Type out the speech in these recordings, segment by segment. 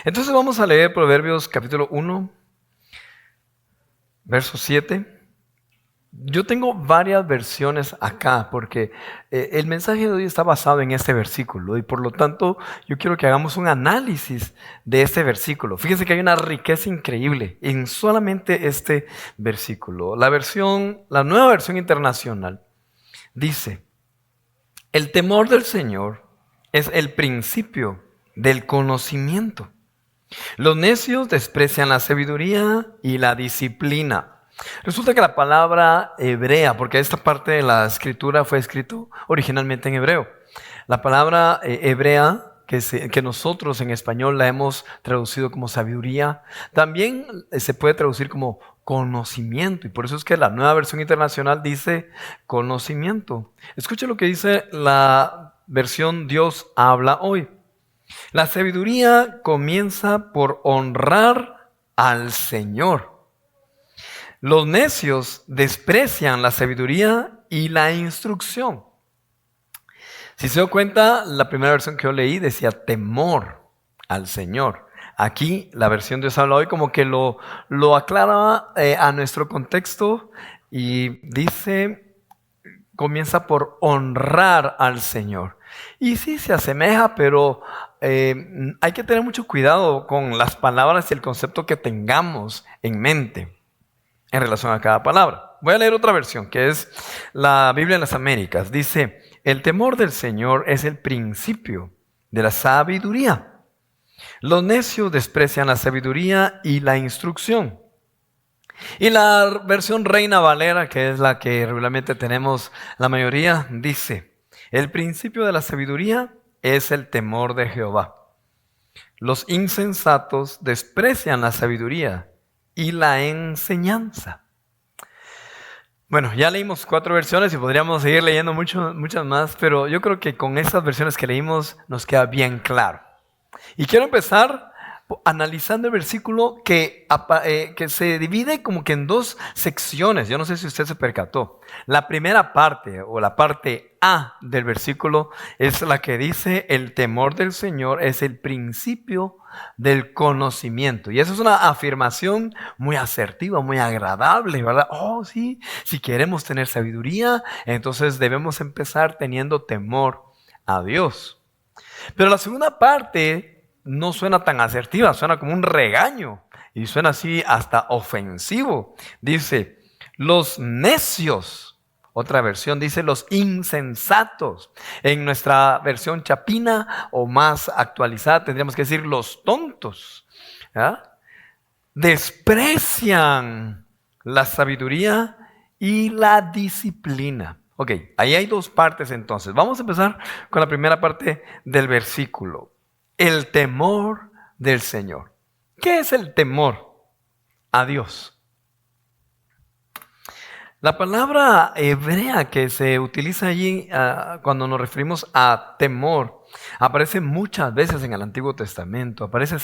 Entonces vamos a leer Proverbios capítulo 1, verso 7. Yo tengo varias versiones acá porque el mensaje de hoy está basado en este versículo y por lo tanto yo quiero que hagamos un análisis de este versículo. Fíjense que hay una riqueza increíble en solamente este versículo. La nueva versión internacional dice: el temor del Señor es el principio del conocimiento. Los necios desprecian la sabiduría y la disciplina. Resulta que la palabra hebrea, porque esta parte de la escritura fue escrito originalmente en hebreo, la palabra hebrea que nosotros en español la hemos traducido como sabiduría, también se puede traducir como conocimiento, y por eso es que la nueva versión internacional dice conocimiento. Escuche lo que dice la versión Dios habla hoy. La sabiduría comienza por honrar al Señor. Los necios desprecian la sabiduría y la instrucción. Si se dio cuenta, la primera versión que yo leí decía temor al Señor. Aquí la versión Dios habla hoy como que lo aclara a nuestro contexto y dice, comienza por honrar al Señor. Y sí, se asemeja, pero hay que tener mucho cuidado con las palabras y el concepto que tengamos en mente en relación a cada palabra. Voy a leer otra versión, que es la Biblia en las Américas. Dice: el temor del Señor es el principio de la sabiduría. Los necios desprecian la sabiduría y la instrucción. Y la versión Reina Valera, que es la que regularmente tenemos la mayoría, dice: el principio de la sabiduría es el temor de Jehová. Los insensatos desprecian la sabiduría y la enseñanza. Bueno, ya leímos 4 versiones y podríamos seguir leyendo muchas más, pero yo creo que con estas versiones que leímos nos queda bien claro. Y quiero empezar analizando el versículo que se divide como que en 2 secciones. Yo no sé si usted se percató. La primera parte o la parte A del versículo es la que dice: el temor del Señor es el principio del conocimiento. Y esa es una afirmación muy asertiva, muy agradable, ¿verdad? Oh, sí, si queremos tener sabiduría, entonces debemos empezar teniendo temor a Dios. Pero la segunda parte no suena tan asertiva, suena como un regaño y suena así hasta ofensivo. Dice: los necios. Otra versión dice: los insensatos. En nuestra versión chapina o más actualizada tendríamos que decir: los tontos. ¿Ya? Desprecian la sabiduría y la disciplina. Ok, ahí hay 2 partes entonces. Vamos a empezar con la primera parte del versículo. El temor del Señor. ¿Qué es el temor a Dios? La palabra hebrea que se utiliza allí cuando nos referimos a temor aparece muchas veces en el Antiguo Testamento. Aparece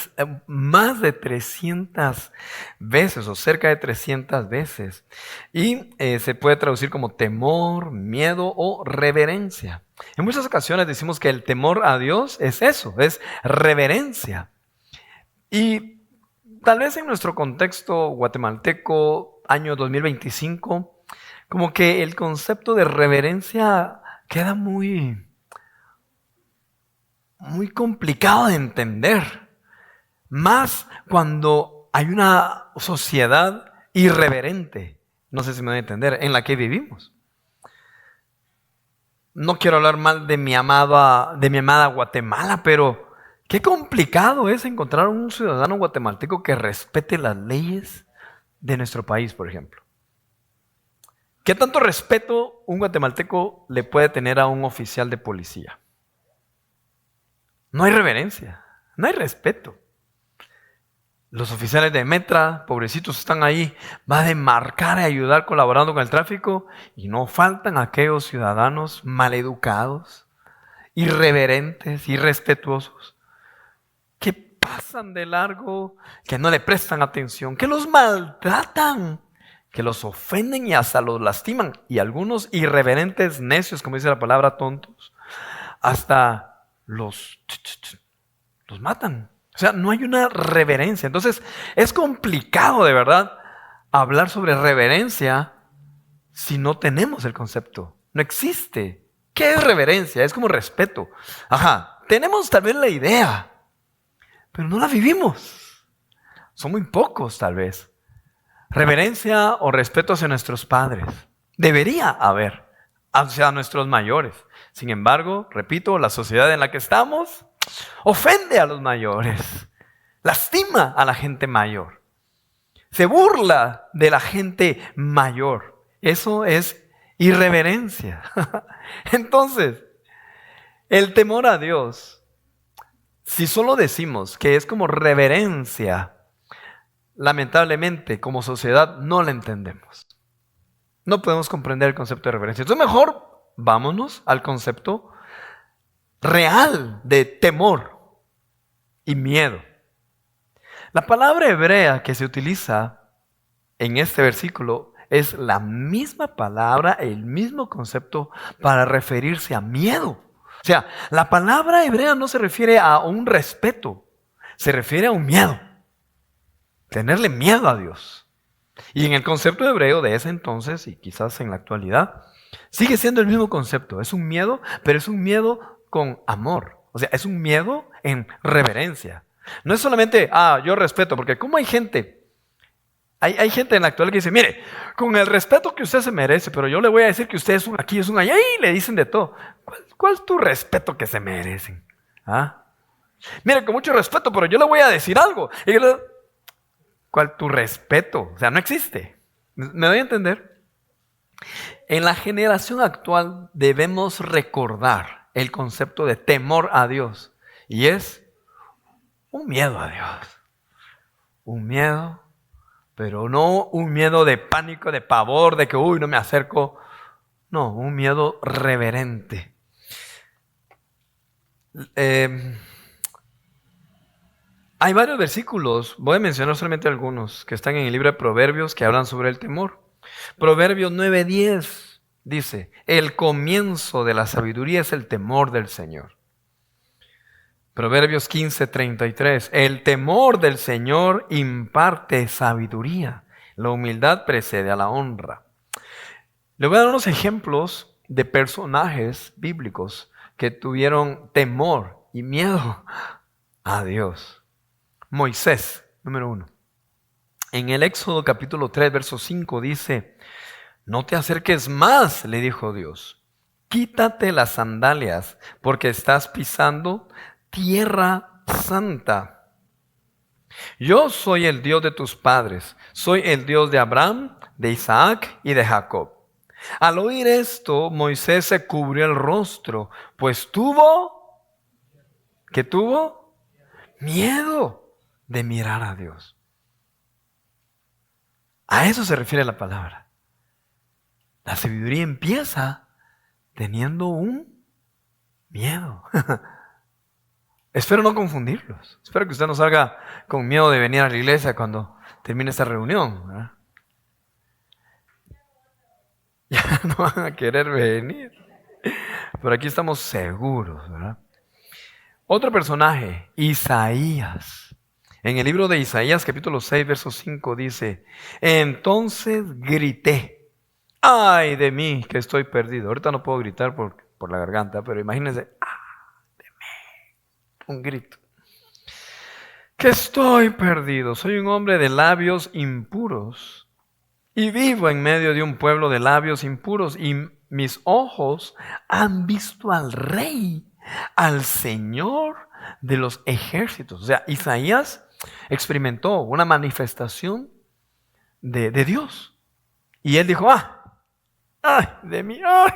más de 300 veces o cerca de 300 veces. Y se puede traducir como temor, miedo o reverencia. En muchas ocasiones decimos que el temor a Dios es eso, es reverencia. Y tal vez en nuestro contexto guatemalteco, año 2025, como que el concepto de reverencia queda muy complicado de entender. Más cuando hay una sociedad irreverente, no sé si me voy a entender, en la que vivimos. No quiero hablar mal de mi amada Guatemala, pero qué complicado es encontrar un ciudadano guatemalteco que respete las leyes de nuestro país, por ejemplo. ¿Qué tanto respeto un guatemalteco le puede tener a un oficial de policía? No hay reverencia, no hay respeto. Los oficiales de Metra, pobrecitos, están ahí, va a demarcar y ayudar colaborando con el tráfico, y no faltan aquellos ciudadanos maleducados, irreverentes, irrespetuosos, que pasan de largo, que no le prestan atención, que los maltratan, que los ofenden y hasta los lastiman. Y algunos irreverentes necios, como dice la palabra, tontos, hasta los matan. O sea, no hay una reverencia. Entonces, es complicado de verdad hablar sobre reverencia si no tenemos el concepto. No existe. ¿Qué es reverencia? Es como respeto. Ajá, tenemos tal vez la idea, pero no la vivimos. Son muy pocos tal vez. Reverencia o respeto hacia nuestros padres. Debería haber hacia nuestros mayores. Sin embargo, repito, la sociedad en la que estamos ofende a los mayores. Lastima a la gente mayor. Se burla de la gente mayor. Eso es irreverencia. Entonces, el temor a Dios, si solo decimos que es como reverencia, lamentablemente como sociedad no la entendemos. No podemos comprender el concepto de reverencia. Entonces mejor vámonos al concepto real de temor y miedo. La palabra hebrea que se utiliza en este versículo es la misma palabra, el mismo concepto para referirse a miedo. O sea, la palabra hebrea no se refiere a un respeto, se refiere a un miedo. Tenerle miedo a Dios. Y en el concepto hebreo de ese entonces, y quizás en la actualidad, sigue siendo el mismo concepto. Es un miedo, pero es un miedo con amor. O sea, es un miedo en reverencia. No es solamente, yo respeto, porque como hay gente en la actualidad que dice, mire, con el respeto que usted se merece, pero yo le voy a decir que usted es un aquí, es un allá, y le dicen de todo. ¿Cuál es tu respeto que se merecen? Mire, con mucho respeto, pero yo le voy a decir algo. ¿Cuál tu respeto? O sea, no existe. ¿Me doy a entender? En la generación actual debemos recordar el concepto de temor a Dios. Y es un miedo a Dios. Un miedo, pero no un miedo de pánico, de pavor, de que, no me acerco. No, un miedo reverente. Hay varios versículos, voy a mencionar solamente algunos, que están en el libro de Proverbios que hablan sobre el temor. Proverbios 9:10 dice, el comienzo de la sabiduría es el temor del Señor. Proverbios 15:33, el temor del Señor imparte sabiduría. La humildad precede a la honra. Le voy a dar unos ejemplos de personajes bíblicos que tuvieron temor y miedo a Dios. Moisés, número 1. En el Éxodo capítulo 3, verso 5 dice, no te acerques más, le dijo Dios. Quítate las sandalias porque estás pisando tierra santa. Yo soy el Dios de tus padres, soy el Dios de Abraham, de Isaac y de Jacob. Al oír esto, Moisés se cubrió el rostro, pues ¿qué tuvo? Miedo de mirar a Dios. A eso se refiere la palabra. La sabiduría empieza teniendo un miedo. Espero no confundirlos. Espero que usted no salga con miedo de venir a la iglesia cuando termine esta reunión, ¿verdad? Ya no van a querer venir. Pero aquí estamos seguros, ¿verdad? Otro personaje, Isaías. En el libro de Isaías, capítulo 6, verso 5, dice, entonces grité, ¡ay de mí que estoy perdido! Ahorita no puedo gritar por la garganta, pero imagínense, ¡ay de mí! Un grito. Que estoy perdido, soy un hombre de labios impuros y vivo en medio de un pueblo de labios impuros y mis ojos han visto al Rey, al Señor de los ejércitos. O sea, Isaías experimentó una manifestación de Dios. Y él dijo, ¡ay de mí! ¡Ay!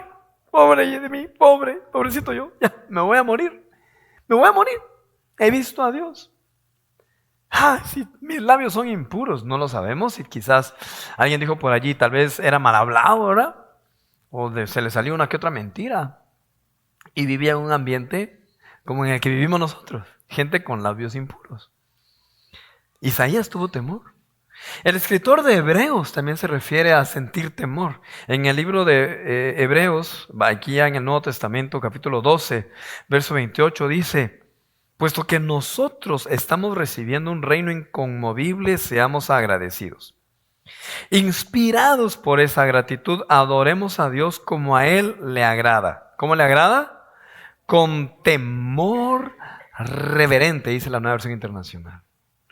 Pobre de mí, pobrecito yo, ya, me voy a morir. He visto a Dios. Si mis labios son impuros, no lo sabemos. Y quizás alguien dijo por allí, tal vez era mal hablado, ¿verdad? O se le salió una que otra mentira. Y vivía en un ambiente como en el que vivimos nosotros, gente con labios impuros. Isaías tuvo temor. El escritor de Hebreos también se refiere a sentir temor. En el libro de Hebreos, aquí en el Nuevo Testamento, capítulo 12, verso 28, dice, Puesto que nosotros estamos recibiendo un reino inconmovible, seamos agradecidos. Inspirados por esa gratitud, adoremos a Dios como a Él le agrada. ¿Cómo le agrada? Con temor reverente, dice la Nueva Versión Internacional.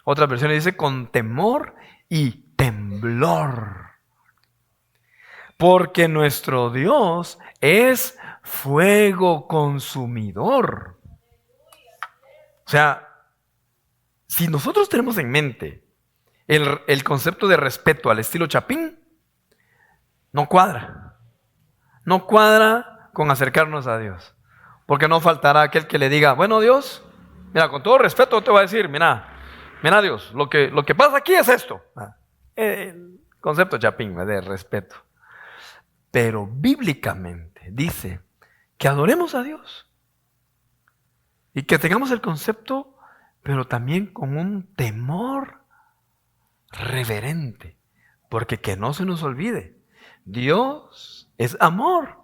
Otra versión dice con temor y temblor. Porque nuestro Dios es fuego consumidor. O sea, si nosotros tenemos en mente el concepto de respeto al estilo Chapín, no cuadra. No cuadra con acercarnos a Dios. Porque no faltará aquel que le diga, bueno Dios, mira, con todo respeto te voy a decir, mira Dios, lo que pasa aquí es esto. El concepto Chapín de respeto. Pero bíblicamente dice que adoremos a Dios. Y que tengamos el concepto, pero también con un temor reverente. Porque que no se nos olvide, Dios es amor,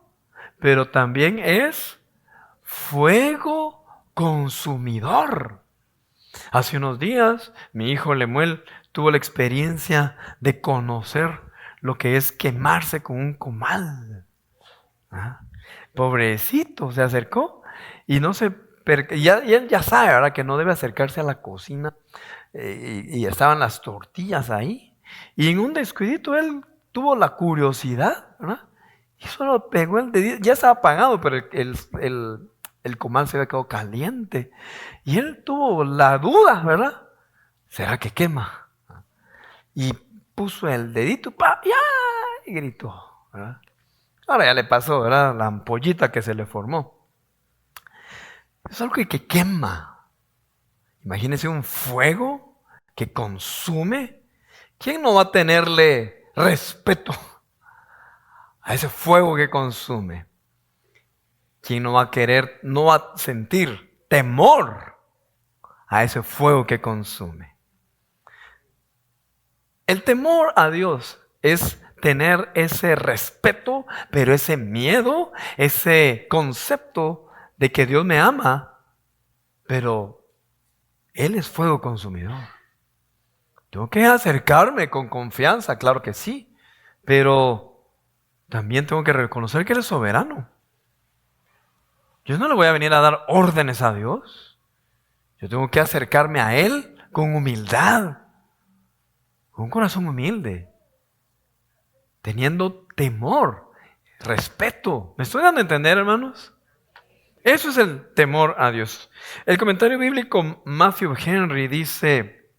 pero también es fuego consumidor. Hace unos días, mi hijo Lemuel tuvo la experiencia de conocer lo que es quemarse con un comal. Pobrecito, se acercó y no se él ya sabe, ¿verdad?, que no debe acercarse a la cocina y estaban las tortillas ahí. Y en un descuidito él tuvo la curiosidad, ¿verdad? Y solo pegó el dedito, ya estaba apagado, pero el comal se había quedado caliente. Y él tuvo la duda, ¿verdad? ¿Será que quema? Y puso el dedito, ¡pa! ¡Ya! Y gritó, ¿verdad? Ahora ya le pasó, ¿verdad?, la ampollita que se le formó. Es algo que quema. Imagínense un fuego que consume. ¿Quién no va a tenerle respeto a ese fuego que consume? ¿Quién no va a querer, no va a sentir temor a ese fuego que consume? El temor a Dios es tener ese respeto, pero ese miedo, ese concepto de que Dios me ama, pero Él es fuego consumidor. Tengo que acercarme con confianza, claro que sí, pero también tengo que reconocer que Él es soberano. Yo no le voy a venir a dar órdenes a Dios. Yo tengo que acercarme a Él con humildad, con un corazón humilde, teniendo temor, respeto. ¿Me estoy dando a entender, hermanos? Eso es el temor a Dios. El comentario bíblico Matthew Henry dice,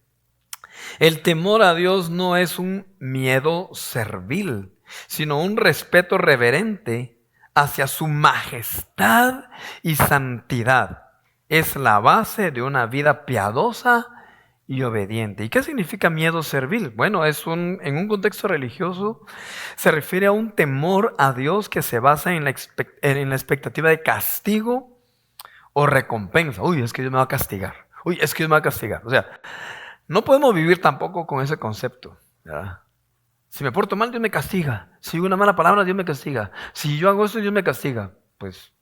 el temor a Dios no es un miedo servil, sino un respeto reverente hacia su majestad y santidad. Es la base de una vida piadosa y obediente. ¿Y qué significa miedo servil? Bueno, en un contexto religioso se refiere a un temor a Dios que se basa en la expectativa de castigo o recompensa. Uy, es que Dios me va a castigar. Uy, es que Dios me va a castigar. O sea, no podemos vivir tampoco con ese concepto, ¿verdad? Si me porto mal, Dios me castiga. Si digo una mala palabra, Dios me castiga. Si yo hago esto, Dios me castiga. Pues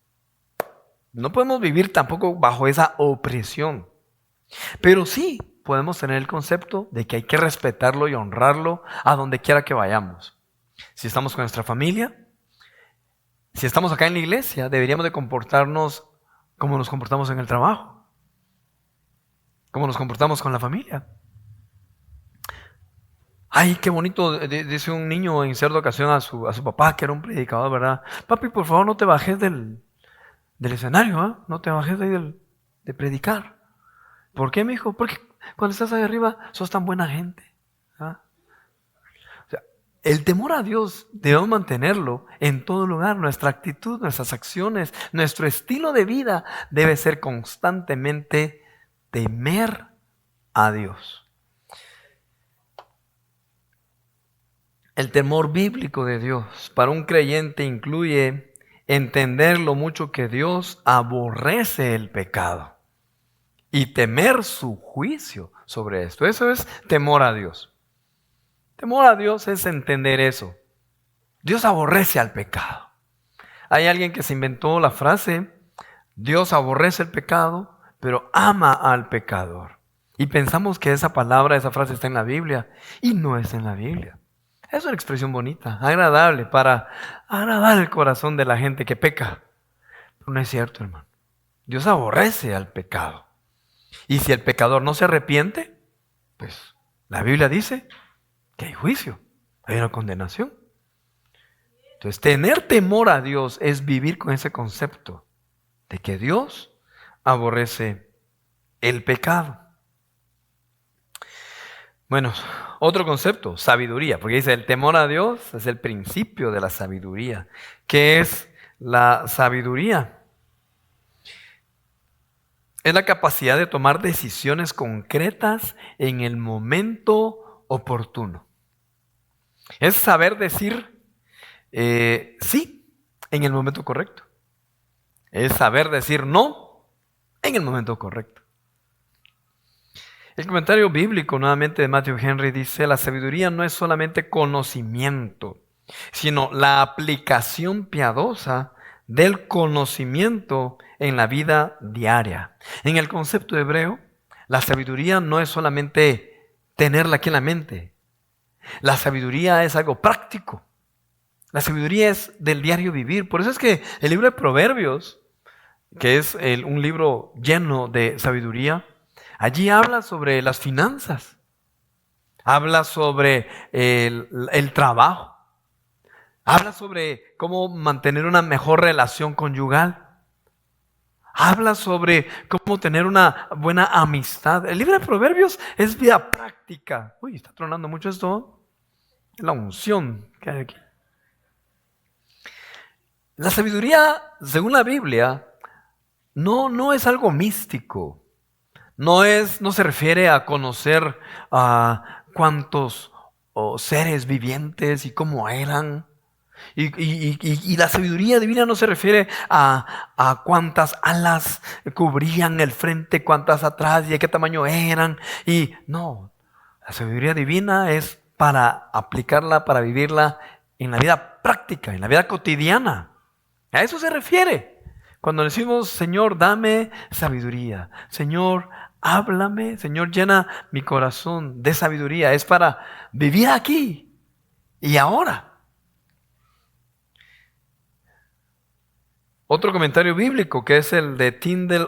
no podemos vivir tampoco bajo esa opresión. Pero sí podemos tener el concepto de que hay que respetarlo y honrarlo a donde quiera que vayamos. Si estamos con nuestra familia, si estamos acá en la iglesia, deberíamos de comportarnos como nos comportamos en el trabajo, como nos comportamos con la familia. Ay, qué bonito, dice un niño en cierta ocasión a su papá, que era un predicador, ¿verdad? Papi, por favor, no te bajes del escenario, ¿eh? No te bajes de ahí de predicar. ¿Por qué, mijo? Porque cuando estás ahí arriba, sos tan buena gente. ¿Ah? O sea, el temor a Dios debemos mantenerlo en todo lugar. Nuestra actitud, nuestras acciones, nuestro estilo de vida debe ser constantemente temer a Dios. El temor bíblico de Dios para un creyente incluye entender lo mucho que Dios aborrece el pecado y temer su juicio sobre esto. Eso es temor a Dios. Temor a Dios es entender eso. Dios aborrece al pecado. Hay alguien que se inventó la frase, Dios aborrece el pecado, pero ama al pecador. Y pensamos que esa palabra, esa frase está en la Biblia, y no está en la Biblia. Es una expresión bonita, agradable, para agradar el corazón de la gente que peca. Pero no es cierto, hermano. Dios aborrece al pecado. Y si el pecador no se arrepiente, pues la Biblia dice que hay juicio, hay una condenación. Entonces, tener temor a Dios es vivir con ese concepto de que Dios aborrece el pecado. Bueno, otro concepto, sabiduría, porque dice el temor a Dios es el principio de la sabiduría. ¿Qué es la sabiduría? Es la capacidad de tomar decisiones concretas en el momento oportuno. Es saber decir sí en el momento correcto. Es saber decir no en el momento correcto. El comentario bíblico nuevamente de Matthew Henry dice, la sabiduría no es solamente conocimiento, sino la aplicación piadosa del conocimiento en la vida diaria. En el concepto hebreo, la sabiduría no es solamente tenerla aquí en la mente. La sabiduría es algo práctico. La sabiduría es del diario vivir. Por eso es que el libro de Proverbios, que es un libro lleno de sabiduría, allí habla sobre las finanzas, habla sobre el trabajo, habla sobre cómo mantener una mejor relación conyugal, habla sobre cómo tener una buena amistad. El libro de Proverbios es vida práctica. Uy, está tronando mucho esto. La unción que hay aquí. La sabiduría, según la Biblia, no es algo místico. No se refiere a conocer a cuántos seres vivientes y cómo eran. Y la sabiduría divina no se refiere a cuántas alas cubrían el frente, cuántas atrás y de qué tamaño eran. Y no, la sabiduría divina es para aplicarla, para vivirla en la vida práctica, en la vida cotidiana. A eso se refiere. Cuando decimos, Señor, dame sabiduría. Señor, háblame. Señor, llena mi corazón de sabiduría. Es para vivir aquí y ahora. Otro comentario bíblico que es el de Tyndale,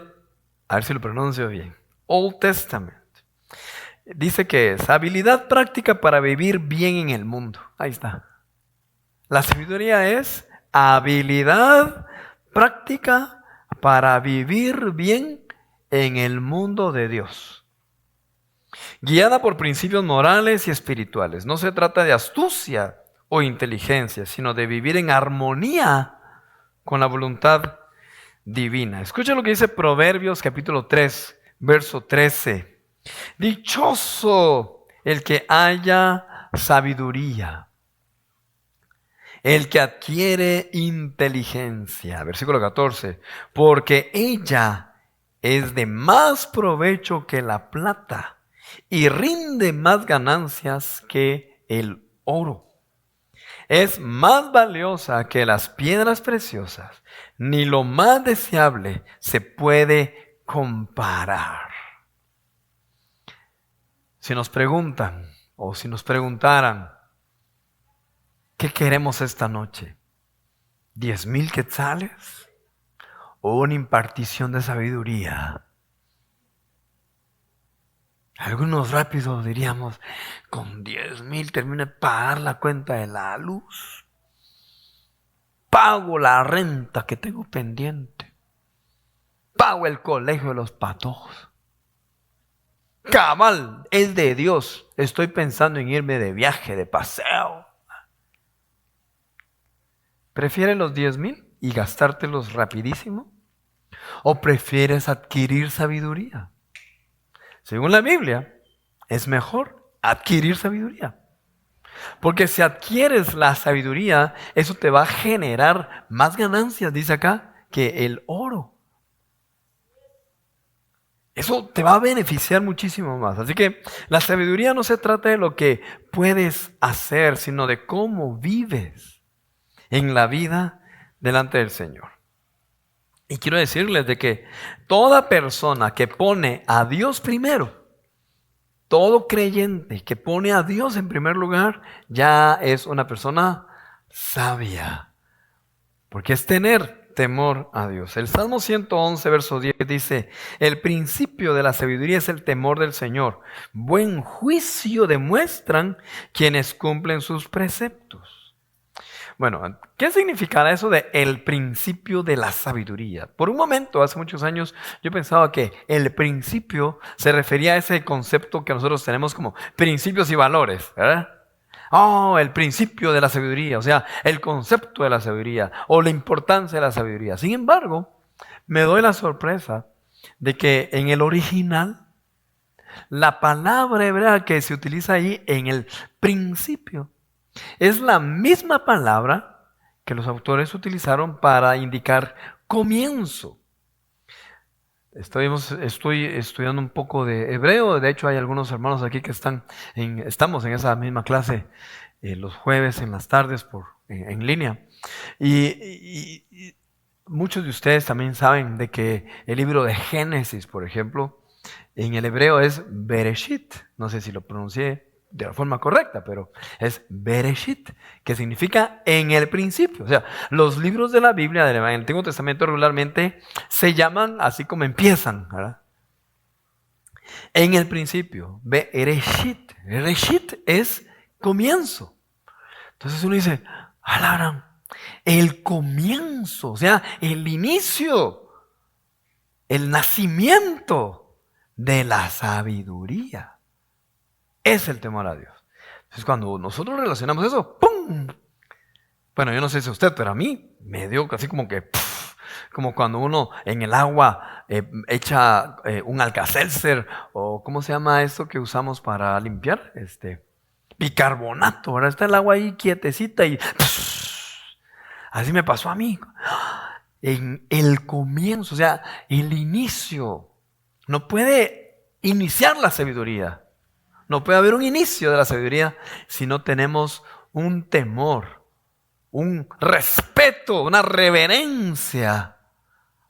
a ver si lo pronuncio bien, Old Testament. Dice que es habilidad práctica para vivir bien en el mundo. Ahí está. La sabiduría es habilidad práctica para vivir bien en el mundo de Dios. Guiada por principios morales y espirituales. No se trata de astucia o inteligencia, sino de vivir en armonía con la voluntad divina. Escucha lo que dice Proverbios capítulo 3, verso 13. Dichoso el que haya sabiduría, el que adquiere inteligencia. Versículo 14. Porque ella es de más provecho que la plata y rinde más ganancias que el oro. Es más valiosa que las piedras preciosas, ni lo más deseable se puede comparar. Si nos preguntan, o si nos preguntaran, ¿qué queremos esta noche? ¿10,000 quetzales? ¿O una impartición de sabiduría? Algunos rápidos diríamos, con 10,000 termino de pagar la cuenta de la luz. Pago la renta que tengo pendiente. Pago el colegio de los patojos. Cabal, es de Dios. Estoy pensando en irme de viaje, de paseo. ¿Prefieres los 10,000 y gastártelos rapidísimo? ¿O prefieres adquirir sabiduría? Según la Biblia, es mejor adquirir sabiduría. Porque si adquieres la sabiduría, eso te va a generar más ganancias, dice acá, que el oro. Eso te va a beneficiar muchísimo más. Así que la sabiduría no se trata de lo que puedes hacer, sino de cómo vives en la vida delante del Señor. Y quiero decirles de que toda persona que pone a Dios primero, todo creyente que pone a Dios en primer lugar, ya es una persona sabia. Porque es tener temor a Dios. El Salmo 111, verso 10 dice, el principio de la sabiduría es el temor del Señor. Buen juicio demuestran quienes cumplen sus preceptos. Bueno, ¿qué significará eso de el principio de la sabiduría? Por un momento, hace muchos años, yo pensaba que el principio se refería a ese concepto que nosotros tenemos como principios y valores, ¿verdad? Oh, el principio de la sabiduría, o sea, el concepto de la sabiduría o la importancia de la sabiduría. Sin embargo, me doy la sorpresa de que en el original, la palabra hebrea que se utiliza ahí en el principio es la misma palabra que los autores utilizaron para indicar comienzo. Estoy estudiando un poco de hebreo. De hecho, hay algunos hermanos aquí que estamos en esa misma clase los jueves en las tardes en línea. Y muchos de ustedes también saben de que el libro de Génesis, por ejemplo, en el hebreo es Bereshit. No sé si lo pronuncié de la forma correcta, pero es Bereshit, que significa en el principio. O sea, los libros de la Biblia del Antiguo Testamento regularmente se llaman así como empiezan, ¿verdad? En el principio, Bereshit. Bereshit es comienzo. Entonces uno dice, alaran, el comienzo, o sea, el inicio, el nacimiento de la sabiduría. Es el temor a Dios. Entonces cuando nosotros relacionamos eso, ¡pum! Bueno, yo no sé si a usted, pero a mí me dio así como que, como cuando uno en el agua echa un Alka-Seltzer, o ¿cómo se llama esto que usamos para limpiar? Bicarbonato, ¿verdad? Está el agua ahí quietecita y así me pasó a mí. En el comienzo, o sea, el inicio. No puede iniciar la sabiduría. No puede haber un inicio de la sabiduría si no tenemos un temor, un respeto, una reverencia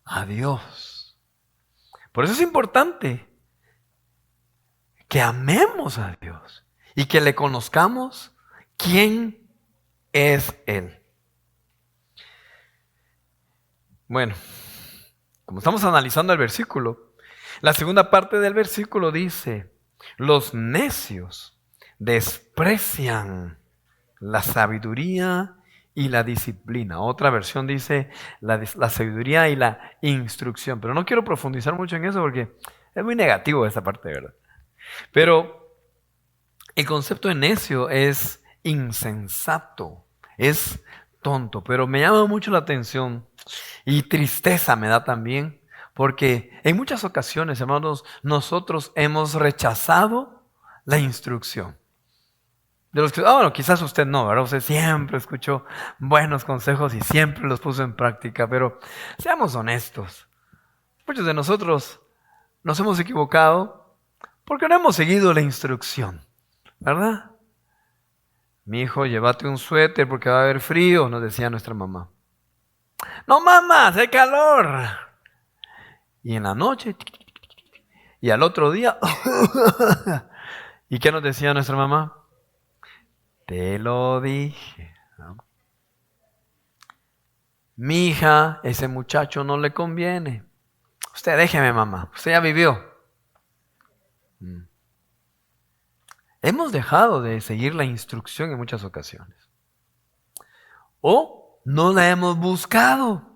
a Dios. Por eso es importante que amemos a Dios y que le conozcamos quién es Él. Bueno, como estamos analizando el versículo, la segunda parte del versículo dice: los necios desprecian la sabiduría y la disciplina. Otra versión dice la sabiduría y la instrucción. Pero no quiero profundizar mucho en eso porque es muy negativo esta parte, ¿verdad? Pero el concepto de necio es insensato, es tonto. Pero me llama mucho la atención y tristeza me da también, porque en muchas ocasiones, hermanos, nosotros hemos rechazado la instrucción. De los que, bueno, quizás usted no, ¿verdad? Usted siempre escuchó buenos consejos y siempre los puso en práctica, pero seamos honestos. Muchos de nosotros nos hemos equivocado porque no hemos seguido la instrucción, ¿verdad? Mi hijo, llévate un suéter porque va a haber frío, nos decía nuestra mamá. No, mamá, hace calor. Y en la noche, y al otro día, ¿y qué nos decía nuestra mamá? Te lo dije, ¿no? Mi hija, ese muchacho no le conviene. Usted déjeme, mamá, usted ya vivió. Hemos dejado de seguir la instrucción en muchas ocasiones. O no la hemos buscado.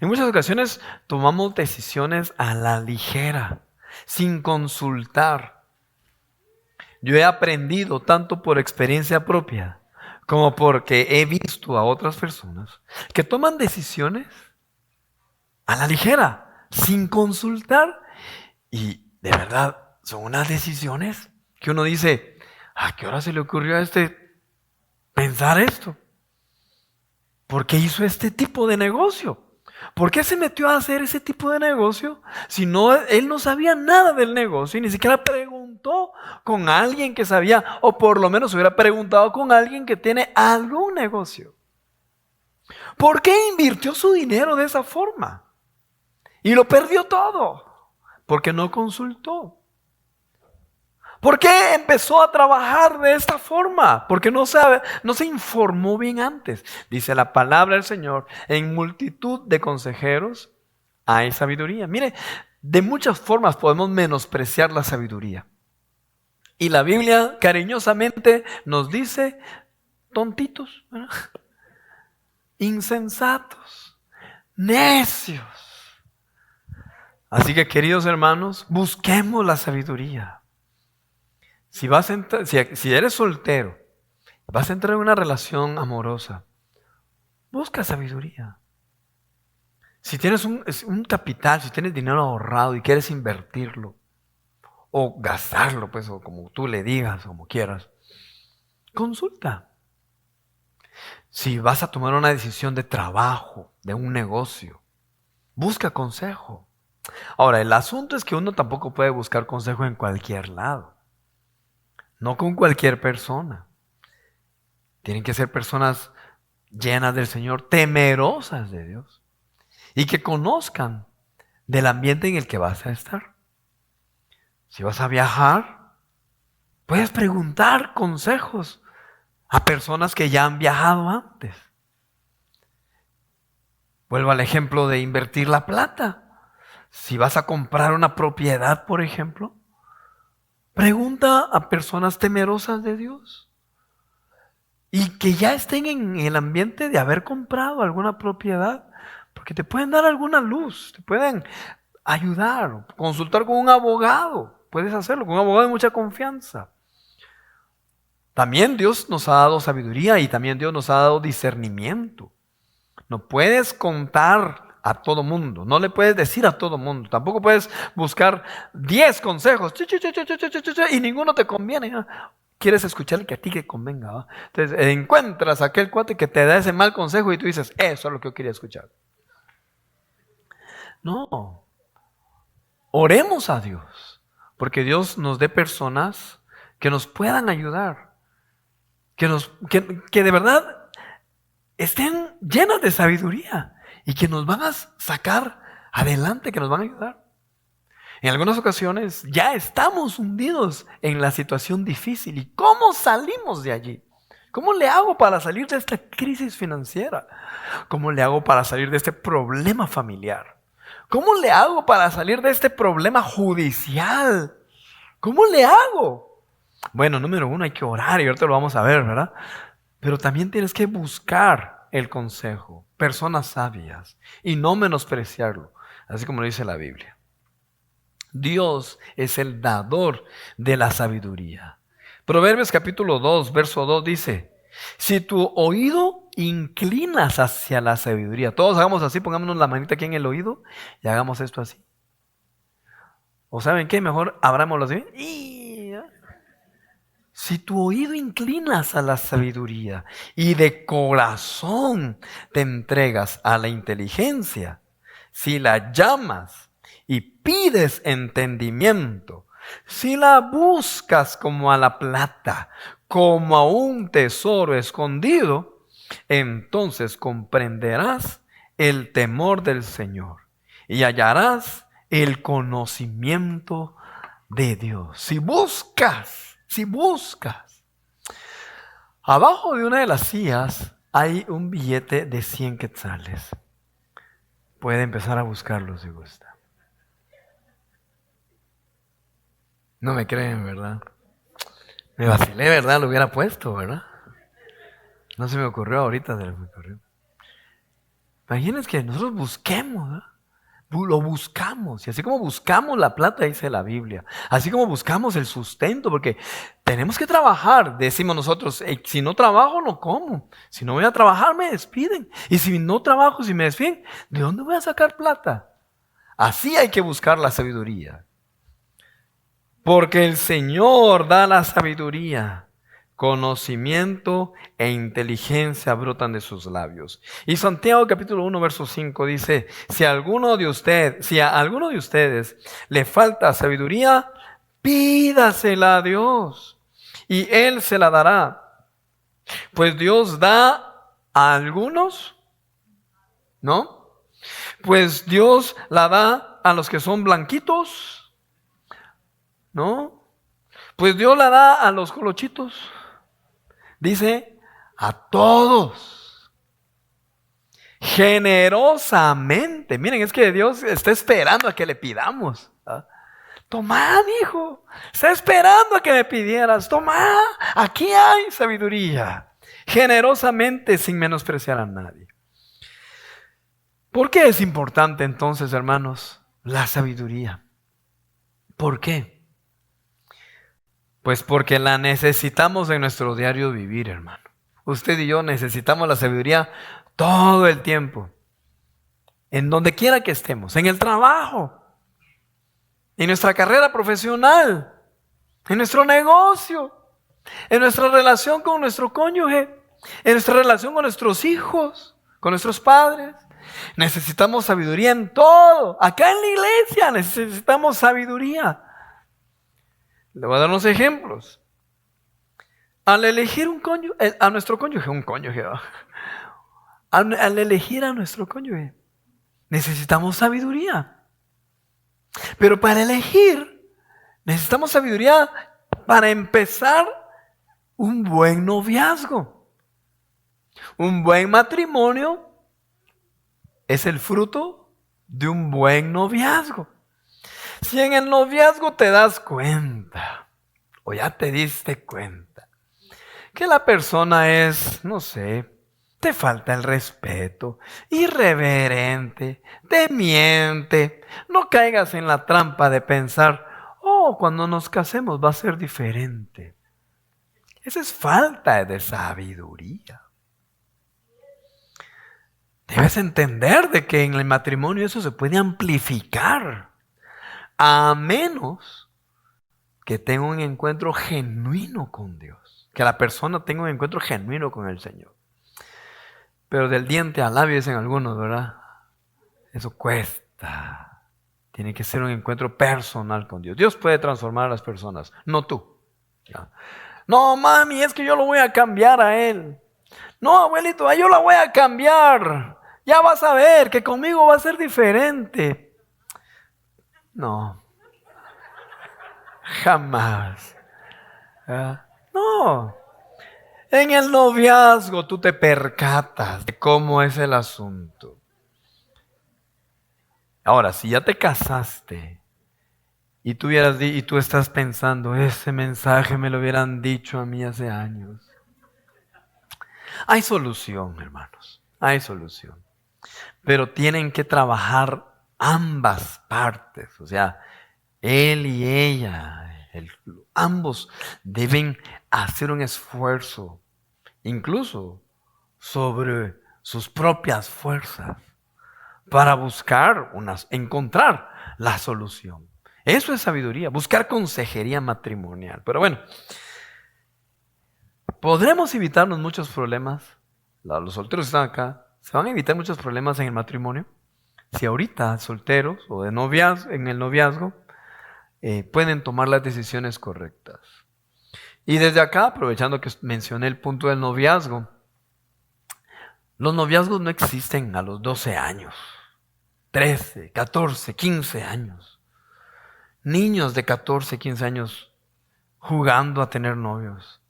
En muchas ocasiones tomamos decisiones a la ligera, sin consultar. Yo he aprendido tanto por experiencia propia como porque he visto a otras personas que toman decisiones a la ligera, sin consultar. Y de verdad, son unas decisiones que uno dice, ¿a qué hora se le ocurrió a pensar esto? ¿Por qué hizo este tipo de negocio? ¿Por qué se metió a hacer ese tipo de negocio si él no sabía nada del negocio y ni siquiera preguntó con alguien que sabía, o por lo menos hubiera preguntado con alguien que tiene algún negocio? ¿Por qué invirtió su dinero de esa forma? Y lo perdió todo. Porque no consultó. ¿Por qué empezó a trabajar de esta forma? Porque no se informó bien antes. Dice la palabra del Señor, en multitud de consejeros hay sabiduría. Mire, de muchas formas podemos menospreciar la sabiduría. Y la Biblia cariñosamente nos dice tontitos, ¿verdad? Insensatos, necios. Así que, queridos hermanos, busquemos la sabiduría. Si eres soltero, vas a entrar en una relación amorosa, busca sabiduría. Si tienes un capital, si tienes dinero ahorrado y quieres invertirlo, o gastarlo, pues, o como tú le digas, como quieras, consulta. Si vas a tomar una decisión de trabajo, de un negocio, busca consejo. Ahora, el asunto es que uno tampoco puede buscar consejo en cualquier lado. No con cualquier persona. Tienen que ser personas llenas del Señor, temerosas de Dios. Y que conozcan del ambiente en el que vas a estar. Si vas a viajar, puedes preguntar consejos a personas que ya han viajado antes. Vuelvo al ejemplo de invertir la plata. Si vas a comprar una propiedad, por ejemplo, pregunta a personas temerosas de Dios y que ya estén en el ambiente de haber comprado alguna propiedad, porque te pueden dar alguna luz, te pueden ayudar, consultar con un abogado, puedes hacerlo, con un abogado de mucha confianza. También Dios nos ha dado sabiduría y también Dios nos ha dado discernimiento. No puedes contar a todo mundo, no le puedes decir a todo mundo, tampoco puedes buscar 10 consejos y ninguno te conviene. Quieres escuchar el que a ti que convenga, ¿va? Entonces encuentras a aquel cuate que te da ese mal consejo y tú dices, eso es lo que yo quería escuchar. No, oremos a Dios, porque Dios nos dé personas que nos puedan ayudar, que de verdad estén llenas de sabiduría y que nos van a sacar adelante, que nos van a ayudar. En algunas ocasiones ya estamos hundidos en la situación difícil. ¿Y cómo salimos de allí? ¿Cómo le hago para salir de esta crisis financiera? ¿Cómo le hago para salir de este problema familiar? ¿Cómo le hago para salir de este problema judicial? ¿Cómo le hago? Bueno, número uno, hay que orar y ahorita lo vamos a ver, ¿verdad? Pero también tienes que buscar el consejo, personas sabias, y no menospreciarlo, así como lo dice la Biblia. Dios es el dador de la sabiduría. Proverbios capítulo 2, verso 2 dice, si tu oído inclinas hacia la sabiduría, todos hagamos así, pongámonos la manita aquí en el oído y hagamos esto así. ¿O saben qué? Mejor abrámoslo así. Si tu oído inclinas a la sabiduría y de corazón te entregas a la inteligencia, si la llamas y pides entendimiento, si la buscas como a la plata, como a un tesoro escondido, entonces comprenderás el temor del Señor y hallarás el conocimiento de Dios. Si buscas. Abajo de una de las sillas hay un billete de 100 quetzales. Puede empezar a buscarlo si gusta. No me creen, ¿verdad? Me vacilé, ¿verdad? Lo hubiera puesto, ¿verdad? No se me ocurrió ahorita, se me ocurrió. Imagínense que nosotros busquemos, ¿verdad? Lo buscamos, y así como buscamos la plata, dice la Biblia, así como buscamos el sustento, porque tenemos que trabajar, decimos nosotros, si no trabajo no como, si no voy a trabajar me despiden, y si no trabajo, si me despiden, ¿de dónde voy a sacar plata? Así hay que buscar la sabiduría, porque el Señor da la sabiduría. Conocimiento e inteligencia brotan de sus labios. Y Santiago capítulo 1 verso 5 dice, si a alguno de ustedes le falta sabiduría, pídasela a Dios y Él se la dará. Pues Dios da a algunos ¿no? Pues Dios la da a los que son blanquitos, ¿no? Pues Dios la da a los colochitos. Dice, a todos. Generosamente. Miren, es que Dios está esperando a que le pidamos. Tomá, hijo. Está esperando a que me pidieras. Tomá, aquí hay sabiduría. Generosamente, sin menospreciar a nadie. ¿Por qué es importante entonces, hermanos, la sabiduría? ¿Por qué? Pues porque la necesitamos en nuestro diario vivir, hermano. Usted y yo necesitamos la sabiduría todo el tiempo. En donde quiera que estemos, en el trabajo, en nuestra carrera profesional, en nuestro negocio, en nuestra relación con nuestro cónyuge, en nuestra relación con nuestros hijos, con nuestros padres. Necesitamos sabiduría en todo. Acá en la iglesia necesitamos sabiduría. Le voy a dar unos ejemplos. Al elegir a nuestro cónyuge, ¿va? Al elegir a nuestro cónyuge, necesitamos sabiduría. Pero para elegir, necesitamos sabiduría para empezar un buen noviazgo. Un buen matrimonio es el fruto de un buen noviazgo. Si en el noviazgo te das cuenta, o ya te diste cuenta, que la persona es, no sé, te falta el respeto, irreverente, te miente, no caigas en la trampa de pensar, oh, cuando nos casemos va a ser diferente. Esa es falta de sabiduría. Debes entender de que en el matrimonio eso se puede amplificar, a menos que tenga un encuentro genuino con Dios, que la persona tenga un encuentro genuino con el Señor. Pero del diente al labio dicen algunos, ¿verdad? Eso cuesta. Tiene que ser un encuentro personal con Dios. Dios puede transformar a las personas, no tú. ¿Ya? No, mami, es que yo lo voy a cambiar a él. No, abuelito, yo la voy a cambiar. Ya vas a ver que conmigo va a ser diferente. No, jamás. No. En el noviazgo tú te percatas de cómo es el asunto. Ahora, si ya te casaste y tú estás pensando, ese mensaje me lo hubieran dicho a mí hace años. Hay solución, hermanos, hay solución. Pero tienen que trabajar ambas partes, o sea, él y ella, ambos deben hacer un esfuerzo, incluso sobre sus propias fuerzas, para encontrar la solución. Eso es sabiduría, buscar consejería matrimonial. Pero bueno, podremos evitarnos muchos problemas. Los solteros que están acá, se van a evitar muchos problemas en el matrimonio. Si ahorita solteros o en el noviazgo, pueden tomar las decisiones correctas. Y desde acá, aprovechando que mencioné el punto del noviazgo, los noviazgos no existen a los 12 años, 13, 14, 15 años. Niños de 14, 15 años jugando a tener novios.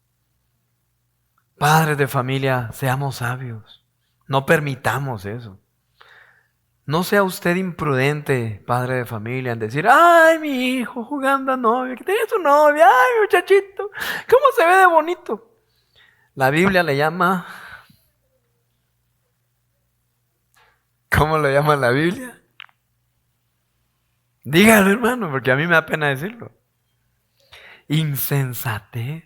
Padres de familia, seamos sabios. No permitamos eso. No sea usted imprudente, padre de familia, en decir, ay, mi hijo jugando a novia, que tiene su novia, ay, muchachito, ¿cómo se ve de bonito? La Biblia le llama, ¿cómo lo llama la Biblia? Dígalo, hermano, porque a mí me da pena decirlo. Insensatez.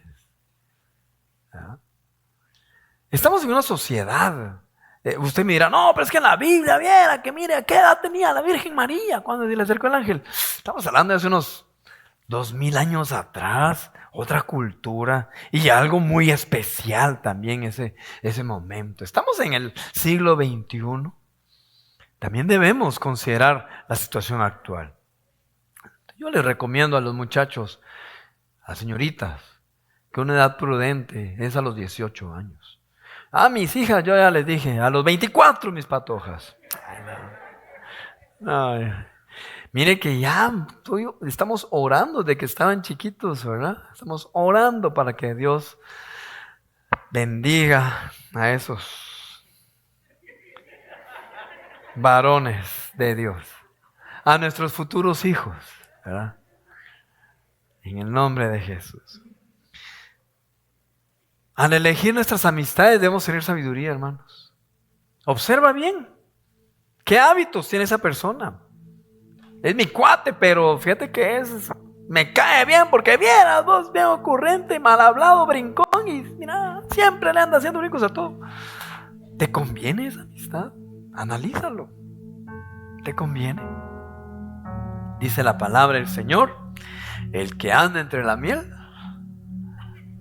¿Ah? Estamos en una sociedad. Usted me dirá, no, pero es que en la Biblia, viera que mire, ¿qué edad tenía la Virgen María cuando se le acercó el ángel? Estamos hablando de hace unos 2000 años atrás, otra cultura y algo muy especial también ese momento. Estamos en el siglo XXI. También debemos considerar la situación actual. Yo les recomiendo a los muchachos, a señoritas, que una edad prudente es a los 18 años. A mis hijas yo ya les dije, a los 24 mis patojas. Ay, mire que ya estamos orando de que estaban chiquitos, ¿verdad? Estamos orando para que Dios bendiga a esos varones de Dios, a nuestros futuros hijos, ¿verdad? En el nombre de Jesús. Al elegir nuestras amistades debemos tener sabiduría, hermanos. Observa bien qué hábitos tiene esa persona. Es mi cuate, pero fíjate que me cae bien porque vieras vos, bien ocurrente, mal hablado, brincón y mira, siempre le anda haciendo brincos a todo. ¿Te conviene esa amistad? Analízalo. ¿Te conviene? Dice la palabra del Señor, el que anda entre la miel,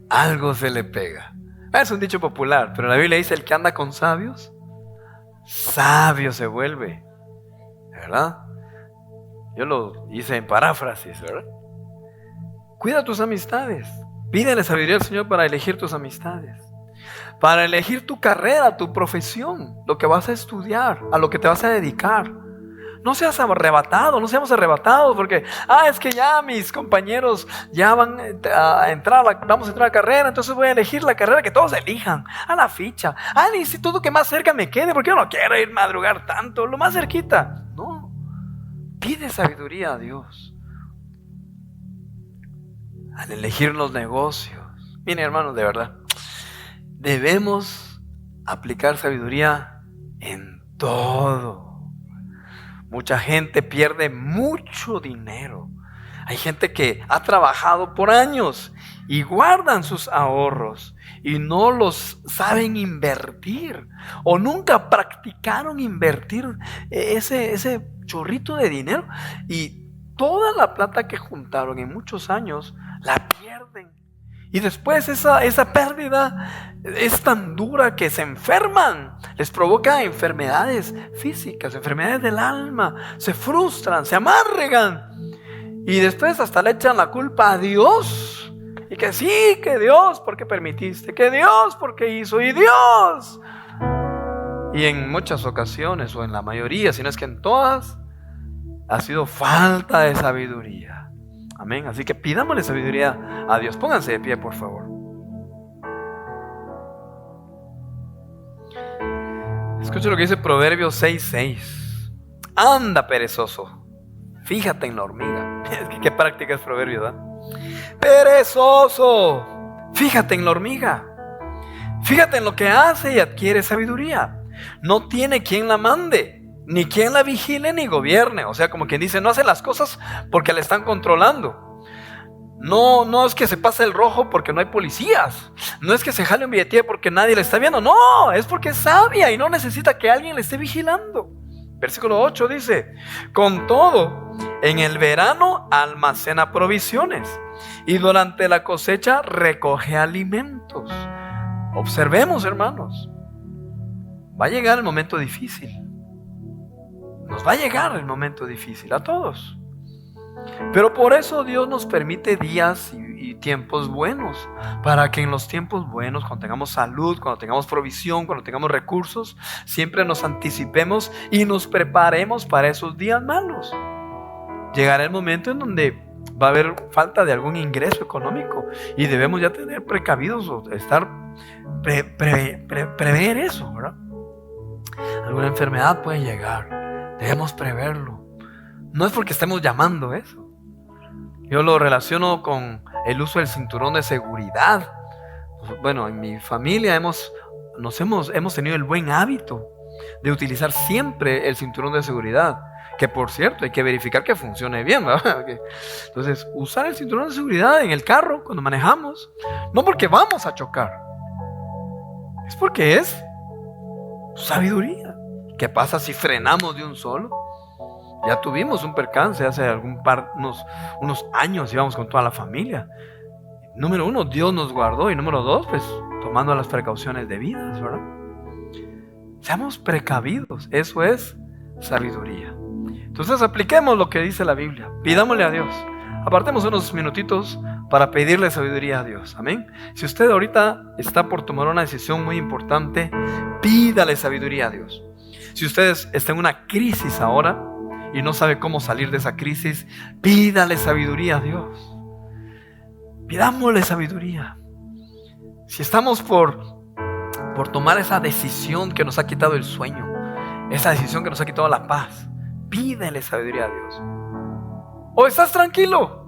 algo se le pega. Es un dicho popular, pero la Biblia dice, el que anda con sabios, sabio se vuelve, ¿verdad? Yo lo hice en paráfrasis, ¿verdad? Cuida tus amistades. Pídele sabiduría al Señor para elegir tus amistades, para elegir tu carrera, tu profesión, lo que vas a estudiar, a lo que te vas a dedicar. No seas arrebatado, no seamos arrebatados porque, es que ya mis compañeros ya van a entrar, vamos a entrar a la carrera, entonces voy a elegir la carrera que todos elijan, a la ficha, al instituto que más cerca me quede, porque yo no quiero ir a madrugar tanto, lo más cerquita. No, pide sabiduría a Dios. Al elegir los negocios, miren hermanos, de verdad, debemos aplicar sabiduría en todo. Mucha gente pierde mucho dinero. Hay gente que ha trabajado por años y guardan sus ahorros y no los saben invertir o nunca practicaron invertir ese chorrito de dinero y toda la plata que juntaron en muchos años la pierden. Y después esa pérdida es tan dura que se enferman, les provoca enfermedades físicas, enfermedades del alma, se frustran, se amargan y después hasta le echan la culpa a Dios. Y que sí, que Dios, ¿por qué permitiste? Que Dios, ¿por qué hizo? Y Dios. Y en muchas ocasiones, o en la mayoría, si no es que en todas, ha sido falta de sabiduría. Amén. Así que pidámosle sabiduría a Dios. Pónganse de pie, por favor. Escucha lo que dice Proverbios 6:6. Anda, perezoso, fíjate en la hormiga. Es que qué práctica es Proverbios, ¿verdad? Perezoso, fíjate en la hormiga. Fíjate en lo que hace y adquiere sabiduría. No tiene quien la mande, ni quien la vigile ni gobierne. O sea, como quien dice, no hace las cosas porque la están controlando. No es que se pase el rojo porque no hay policías. No es que se jale un billetito porque nadie le está viendo. No, es porque es sabia y no necesita que alguien le esté vigilando. Versículo 8 dice, con todo, en el verano almacena provisiones y durante la cosecha recoge alimentos. Observemos, hermanos, va a llegar el momento difícil. Nos va a llegar el momento difícil a todos. Pero por eso Dios nos permite días y tiempos buenos, para que en los tiempos buenos, cuando tengamos salud, cuando tengamos provisión, cuando tengamos recursos, siempre nos anticipemos y nos preparemos para esos días malos. Llegará el momento en donde va a haber falta de algún ingreso económico y debemos ya tener precavidos o estar prever eso, ¿verdad? Alguna enfermedad puede llegar. Debemos preverlo. No es porque estemos llamando eso. Yo lo relaciono con el uso del cinturón de seguridad. Bueno, en mi familia hemos tenido el buen hábito de utilizar siempre el cinturón de seguridad. Que por cierto, hay que verificar que funcione bien, ¿verdad? Entonces, usar el cinturón de seguridad en el carro cuando manejamos, no porque vamos a chocar, es porque es sabiduría. ¿Qué pasa si frenamos de un solo? Ya tuvimos un percance hace unos años, íbamos con toda la familia. Número 1, Dios nos guardó. Y número 2, pues tomando las precauciones debidas, ¿verdad? Seamos precavidos, eso es sabiduría. Entonces apliquemos lo que dice la Biblia, pidámosle a Dios. Apartemos unos minutitos para pedirle sabiduría a Dios. Amén. Si usted ahorita está por tomar una decisión muy importante, pídale sabiduría a Dios. Si usted está en una crisis ahora y no sabe cómo salir de esa crisis, pídale sabiduría a Dios. Pidámosle sabiduría. Si estamos por tomar esa decisión que nos ha quitado el sueño, esa decisión que nos ha quitado la paz, pídele sabiduría a Dios. ¿O estás tranquilo?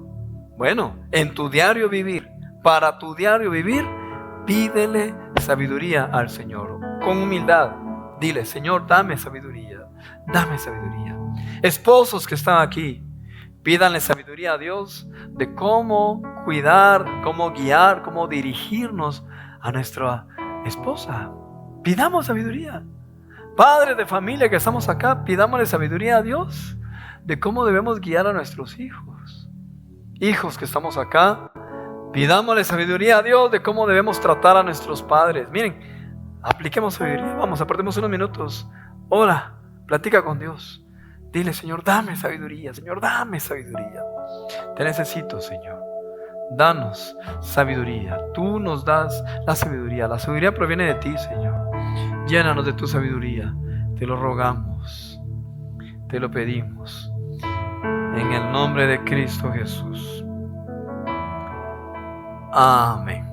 Bueno, en tu diario vivir, para tu diario vivir, pídele sabiduría al Señor. Con humildad, dile: Señor, dame sabiduría, dame sabiduría. Esposos que están aquí, pídanle sabiduría a Dios de cómo cuidar, cómo guiar, cómo dirigirnos a nuestra esposa. Pidamos sabiduría. Padres de familia que estamos acá, pidámosle sabiduría a Dios de cómo debemos guiar a nuestros hijos. Hijos que estamos acá, pidámosle sabiduría a Dios de cómo debemos tratar a nuestros padres. Miren, apliquemos sabiduría. Vamos, apartemos unos minutos. Ora, platica con Dios. Dile: Señor, dame sabiduría. Señor, dame sabiduría. Te necesito, Señor. Danos sabiduría. Tú nos das la sabiduría. La sabiduría proviene de ti, Señor. Llénanos de tu sabiduría. Te lo rogamos. Te lo pedimos. En el nombre de Cristo Jesús. Amén.